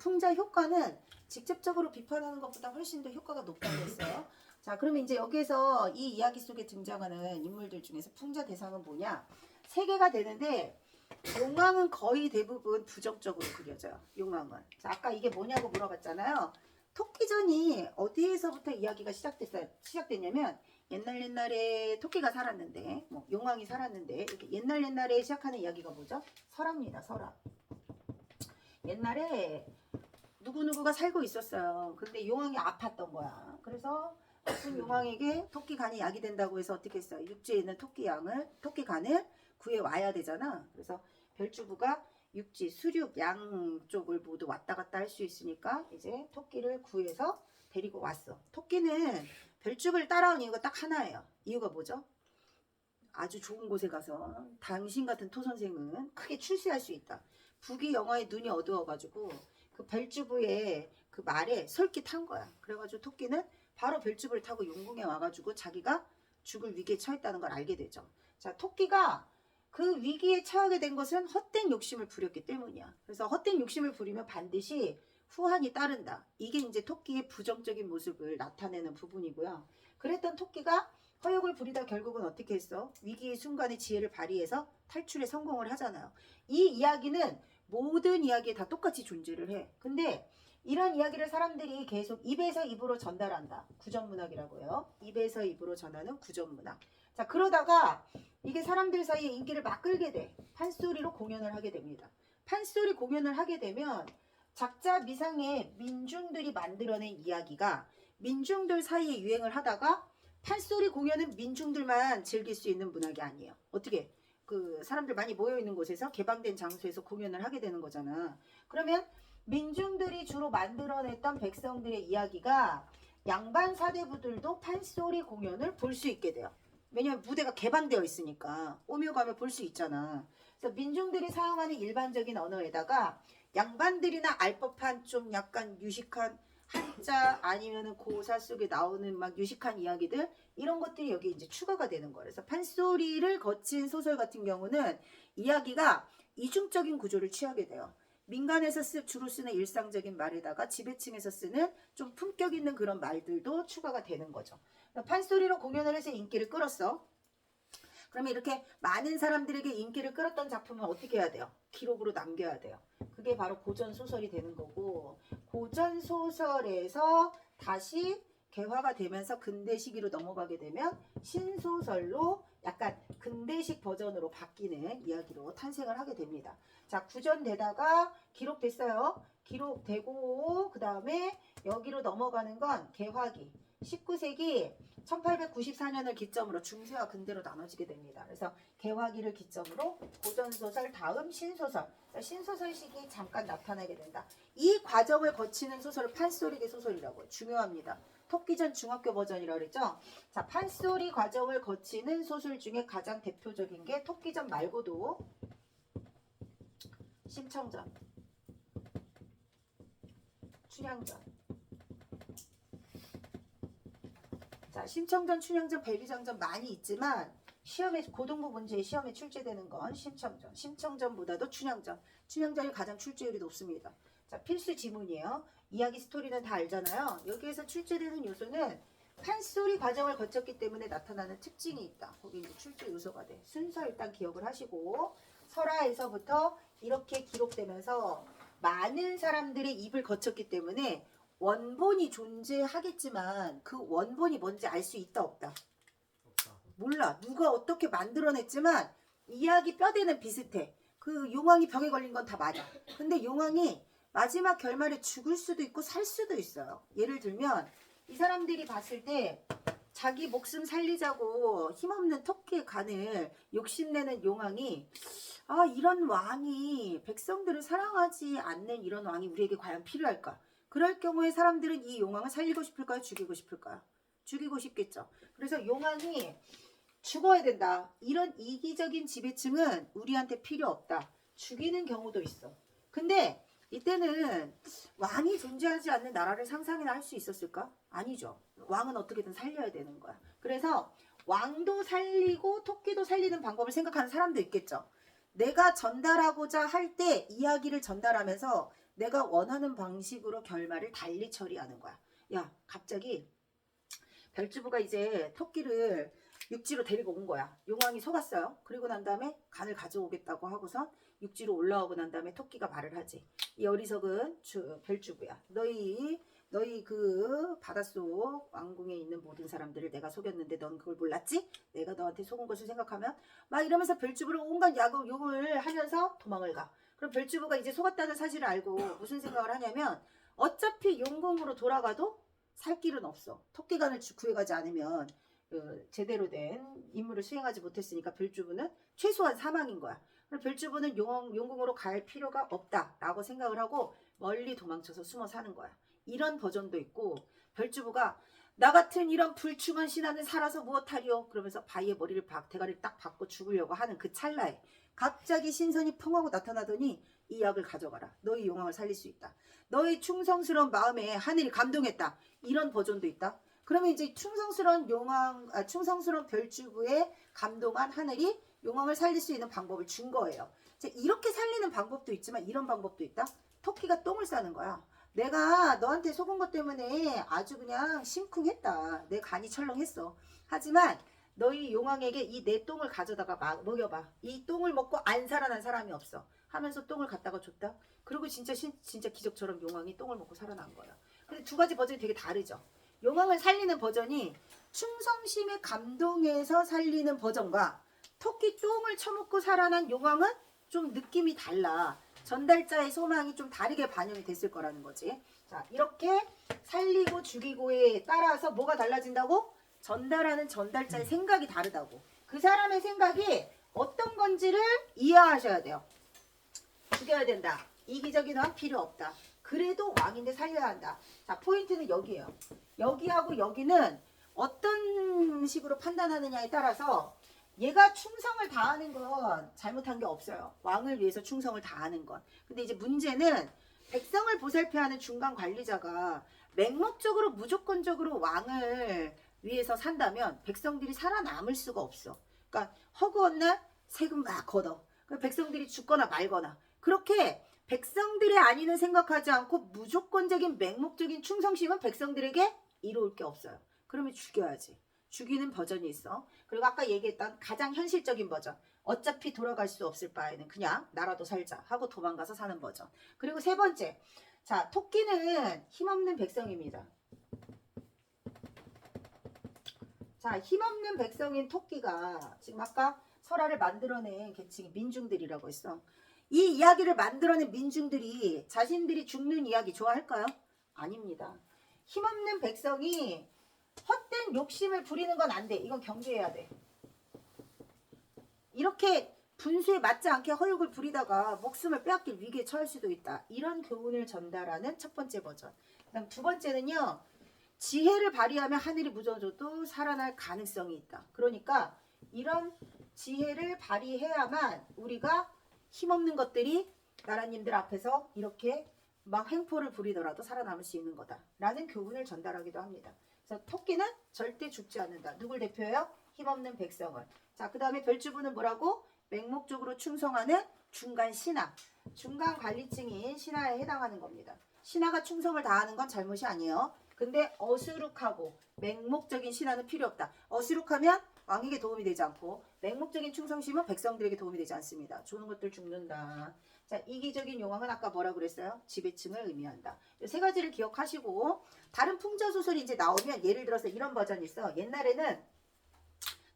풍자 효과는 직접적으로 비판하는 것보다 훨씬 더 효과가 높다고 했어요. 자, 그러면 이제 여기에서 이 이야기 속에 등장하는 인물들 중에서 풍자 대상은 뭐냐? 세 개가 되는데 용왕은 거의 대부분 부정적으로 그려져요. 용왕은. 자, 아까 이게 뭐냐고 물어봤잖아요. 토끼전이 어디에서부터 이야기가 시작됐냐면 옛날에 토끼가 살았는데 뭐 용왕이 살았는데 이렇게 옛날에 시작하는 이야기가 뭐죠? 설화입니다. 설화. 옛날에 누구누구가 살고 있었어요. 근데 용왕이 아팠던 거야. 그래서 아픈 용왕에게 토끼 간이 약이 된다고 해서 어떻게 했어요? 육지에 있는 토끼 간을 구해 와야 되잖아. 그래서 별주부가 육지, 수륙, 양 쪽을 모두 왔다 갔다 할 수 있으니까 이제 토끼를 구해서 데리고 왔어. 토끼는 별주부를 따라온 이유가 딱 하나예요. 이유가 뭐죠? 아주 좋은 곳에 가서 당신 같은 토선생은 크게 출세할 수 있다. 부귀 영화에 눈이 어두워가지고 그 별주부의 그 말에 솔깃한 거야. 그래가지고 토끼는 바로 별주부를 타고 용궁에 와가지고 자기가 죽을 위기에 처했다는 걸 알게 되죠. 자, 토끼가 그 위기에 처하게 된 것은 헛된 욕심을 부렸기 때문이야. 그래서 헛된 욕심을 부리면 반드시 후환이 따른다. 이게 이제 토끼의 부정적인 모습을 나타내는 부분이고요. 그랬던 토끼가 허욕을 부리다 결국은 어떻게 했어? 위기의 순간에 지혜를 발휘해서 탈출에 성공을 하잖아요. 이 이야기는 모든 이야기에 다 똑같이 존재를 해. 근데 이런 이야기를 사람들이 계속 입에서 입으로 전달한다. 구전문학이라고 해요. 입에서 입으로 전하는 구전문학. 자, 그러다가 이게 사람들 사이에 인기를 막 끌게 돼. 판소리로 공연을 하게 됩니다. 판소리 공연을 하게 되면 작자 미상의 민중들이 만들어낸 이야기가 민중들 사이에 유행을 하다가 판소리 공연은 민중들만 즐길 수 있는 문학이 아니에요. 어떻게? 그 사람들 많이 모여있는 곳에서 개방된 장소에서 공연을 하게 되는 거잖아. 그러면 민중들이 주로 만들어냈던 백성들의 이야기가 양반 사대부들도 판소리 공연을 볼 수 있게 돼요. 왜냐하면 무대가 개방되어 있으니까 오며 가며 볼 수 있잖아. 그래서 민중들이 사용하는 일반적인 언어에다가 양반들이나 알 법한 좀 약간 유식한 한자 아니면은 고사 속에 나오는 막 유식한 이야기들 이런 것들이 여기 이제 추가가 되는 거예요. 그래서 판소리를 거친 소설 같은 경우는 이야기가 이중적인 구조를 취하게 돼요. 민간에서 주로 쓰는 일상적인 말에다가 지배층에서 쓰는 좀 품격 있는 그런 말들도 추가가 되는 거죠. 판소리로 공연을 해서 인기를 끌었어. 그러면 이렇게 많은 사람들에게 인기를 끌었던 작품은 어떻게 해야 돼요? 기록으로 남겨야 돼요. 그게 바로 고전소설이 되는 거고 고전소설에서 다시 개화가 되면서 근대 시기로 넘어가게 되면 신소설로 약간 근대식 버전으로 바뀌는 이야기로 탄생을 하게 됩니다. 자, 구전되다가 기록됐어요. 기록되고 그 다음에 여기로 넘어가는 건 개화기. 19세기 1894년을 기점으로 중세와 근대로 나눠지게 됩니다. 그래서 개화기를 기점으로 고전소설 다음 신소설. 신소설 시기 잠깐 나타나게 된다. 이 과정을 거치는 소설을 판소리계 소설이라고 해요. 중요합니다. 토끼전 중학교 버전이라고 그랬죠. 자, 판소리 과정을 거치는 소설 중에 가장 대표적인 게 토끼전 말고도 심청전, 춘향전. 자, 심청전, 춘향전, 백의장전 많이 있지만 시험에 고등부 문제에 시험에 출제되는 건 심청전. 심청전보다도 춘향전. 춘향전이 가장 출제율이 높습니다. 자, 필수 지문이에요. 이야기 스토리는 다 알잖아요. 여기에서 출제되는 요소는 판소리 과정을 거쳤기 때문에 나타나는 특징이 있다. 거기 이제 출제 요소가 돼. 순서 일단 기억을 하시고 설화에서부터 이렇게 기록되면서 많은 사람들의 입을 거쳤기 때문에 원본이 존재하겠지만 그 원본이 뭔지 알 수 있다 없다? 몰라. 누가 어떻게 만들어냈지만 이야기 뼈대는 비슷해. 그 용왕이 병에 걸린 건 다 맞아. 근데 용왕이 마지막 결말에 죽을 수도 있고 살 수도 있어요. 예를 들면 이 사람들이 봤을 때 자기 목숨 살리자고 힘없는 토끼의 간을 욕심내는 용왕이 이런 왕이 백성들을 사랑하지 않는 이런 왕이 우리에게 과연 필요할까? 그럴 경우에 사람들은 이 용왕을 살리고 싶을까요? 죽이고 싶을까요? 죽이고 싶겠죠. 그래서 용왕이 죽어야 된다. 이런 이기적인 지배층은 우리한테 필요 없다. 죽이는 경우도 있어. 근데 이때는 왕이 존재하지 않는 나라를 상상이나 할 수 있었을까? 아니죠. 왕은 어떻게든 살려야 되는 거야. 그래서 왕도 살리고 토끼도 살리는 방법을 생각하는 사람도 있겠죠. 내가 전달하고자 할 때 이야기를 전달하면서 내가 원하는 방식으로 결말을 달리 처리하는 거야. 야, 갑자기 별주부가 이제 토끼를 육지로 데리고 온 거야. 용왕이 속았어요. 그리고 난 다음에 간을 가져오겠다고 하고서 육지로 올라오고 난 다음에 토끼가 말을 하지. 이 어리석은 별주부야. 너희 그 바닷속 왕궁에 있는 모든 사람들을 내가 속였는데 넌 그걸 몰랐지? 내가 너한테 속은 것을 생각하면 막 이러면서 별주부를 온갖 욕을 하면서 도망을 가. 그럼 별주부가 이제 속았다는 사실을 알고 무슨 생각을 하냐면 어차피 용궁으로 돌아가도 살 길은 없어. 토끼간을 구해가지 않으면 제대로 된 임무를 수행하지 못했으니까 별주부는 최소한 사망인 거야. 그럼 별주부는 용궁으로 갈 필요가 없다라고 생각을 하고 멀리 도망쳐서 숨어 사는 거야. 이런 버전도 있고 별주부가 나 같은 이런 불충한 신하는 살아서 무엇하리요? 그러면서 바위에 대가리를 딱 박고 죽으려고 하는 그 찰나에 갑자기 신선이 펑 하고 나타나더니 이 약을 가져가라. 너희 용왕을 살릴 수 있다. 너의 충성스러운 마음에 하늘이 감동했다. 이런 버전도 있다. 그러면 이제 충성스러운 별주부에 감동한 하늘이 용왕을 살릴 수 있는 방법을 준 거예요. 이렇게 살리는 방법도 있지만 이런 방법도 있다. 토끼가 똥을 싸는 거야. 내가 너한테 속은 것 때문에 아주 그냥 심쿵했다. 내 간이 철렁했어. 하지만 너희 용왕에게 이 내 똥을 가져다가 먹여봐. 이 똥을 먹고 안 살아난 사람이 없어. 하면서 똥을 갖다가 줬다. 그리고 진짜 기적처럼 용왕이 똥을 먹고 살아난 거야. 근데 두 가지 버전이 되게 다르죠. 용왕을 살리는 버전이 충성심에 감동해서 살리는 버전과 토끼 똥을 처먹고 살아난 용왕은 좀 느낌이 달라. 전달자의 소망이 좀 다르게 반영이 됐을 거라는 거지. 자, 이렇게 살리고 죽이고에 따라서 뭐가 달라진다고? 전달하는 전달자의 생각이 다르다고. 그 사람의 생각이 어떤 건지를 이해하셔야 돼요. 죽여야 된다. 이기적인 왕 필요 없다. 그래도 왕인데 살려야 한다. 자, 포인트는 여기예요. 여기하고 여기는 어떤 식으로 판단하느냐에 따라서 얘가 충성을 다하는 건 잘못한 게 없어요. 왕을 위해서 충성을 다하는 건. 근데 이제 문제는 백성을 보살펴야 하는 중간 관리자가 맹목적으로 무조건적으로 왕을 위해서 산다면 백성들이 살아남을 수가 없어. 그러니까 허구한 날 세금 막 걷어. 백성들이 죽거나 말거나. 그렇게 백성들의 안위는 생각하지 않고 무조건적인 맹목적인 충성심은 백성들에게 이로울 게 없어요. 그러면 죽여야지. 죽이는 버전이 있어. 그리고 아까 얘기했던 가장 현실적인 버전. 어차피 돌아갈 수 없을 바에는 그냥 나라도 살자 하고 도망가서 사는 버전. 그리고 세 번째. 자, 토끼는 힘없는 백성입니다. 자, 힘없는 백성인 토끼가 지금 아까 설화를 만들어낸 계층이 민중들이라고 했어. 이 이야기를 만들어낸 민중들이 자신들이 죽는 이야기 좋아할까요? 아닙니다. 힘없는 백성이 헛된 욕심을 부리는 건 안 돼. 이건 경계해야 돼. 이렇게 분수에 맞지 않게 허욕을 부리다가 목숨을 빼앗길 위기에 처할 수도 있다. 이런 교훈을 전달하는 첫 번째 버전. 그다음 두 번째는요. 지혜를 발휘하면 하늘이 무너져도 살아날 가능성이 있다. 그러니까 이런 지혜를 발휘해야만 우리가 힘없는 것들이 나라님들 앞에서 이렇게 막 횡포를 부리더라도 살아남을 수 있는 거다. 라는 교훈을 전달하기도 합니다. 그래서 토끼는 절대 죽지 않는다. 누굴 대표해요? 힘없는 백성을. 자, 그 다음에 별주부는 뭐라고? 맹목적으로 충성하는 중간 신하. 중간 관리층인 신하에 해당하는 겁니다. 신하가 충성을 다하는 건 잘못이 아니에요. 근데 어수룩하고 맹목적인 신하는 필요 없다. 어수룩하면 왕에게 도움이 되지 않고 맹목적인 충성심은 백성들에게 도움이 되지 않습니다. 좋은 것들 죽는다. 자, 이기적인 용왕은 아까 뭐라 그랬어요? 지배층을 의미한다. 이 세 가지를 기억하시고 다른 풍자소설이 이제 나오면 예를 들어서 이런 버전이 있어. 옛날에는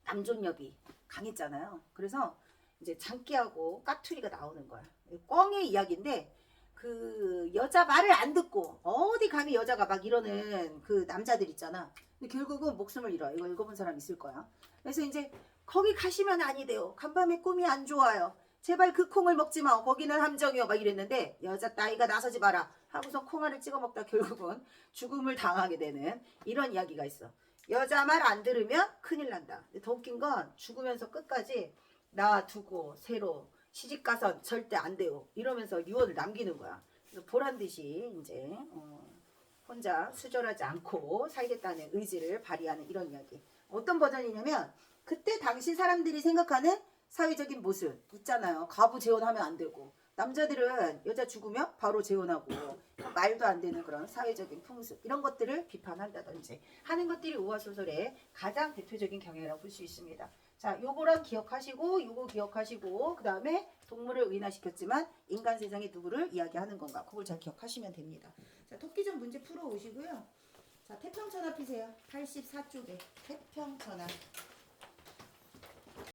남존여비 강했잖아요. 그래서 이제 장기하고 까투리가 나오는 거야. 꿩의 이야기인데 그 여자 말을 안 듣고 어디 감히 여자가 막 이러는 그 남자들 있잖아. 근데 결국은 목숨을 잃어. 이거 읽어본 사람 있을 거야. 그래서 이제 거기 가시면 아니돼요. 간밤에 꿈이 안 좋아요. 제발 그 콩을 먹지 마. 거기는 함정이요. 막 이랬는데 여자 따위가 나서지 마라 하고서 콩알을 찍어 먹다 결국은 죽음을 당하게 되는 이런 이야기가 있어. 여자 말 안 들으면 큰일 난다. 근데 더 웃긴 건 죽으면서 끝까지 나 두고 새로 시집가선 절대 안 돼요. 이러면서 유언을 남기는 거야. 그래서 보란 듯이 이제 혼자 수절하지 않고 살겠다는 의지를 발휘하는 이런 이야기. 어떤 버전이냐면 그때 당시 사람들이 생각하는 사회적인 모습 있잖아요. 가부 재혼하면 안 되고 남자들은 여자 죽으면 바로 재혼하고 말도 안 되는 그런 사회적인 풍습 이런 것들을 비판한다든지 하는 것들이 우화소설의 가장 대표적인 경향이라고 볼 수 있습니다. 자, 요거랑 기억하시고 요거 기억하시고 그 다음에 동물을 의인화시켰지만 인간 세상에 누구를 이야기하는 건가 그걸 잘 기억하시면 됩니다. 자, 토끼전 문제 풀어 오시고요. 자, 태평천하 피세요. 84쪽에 태평천하.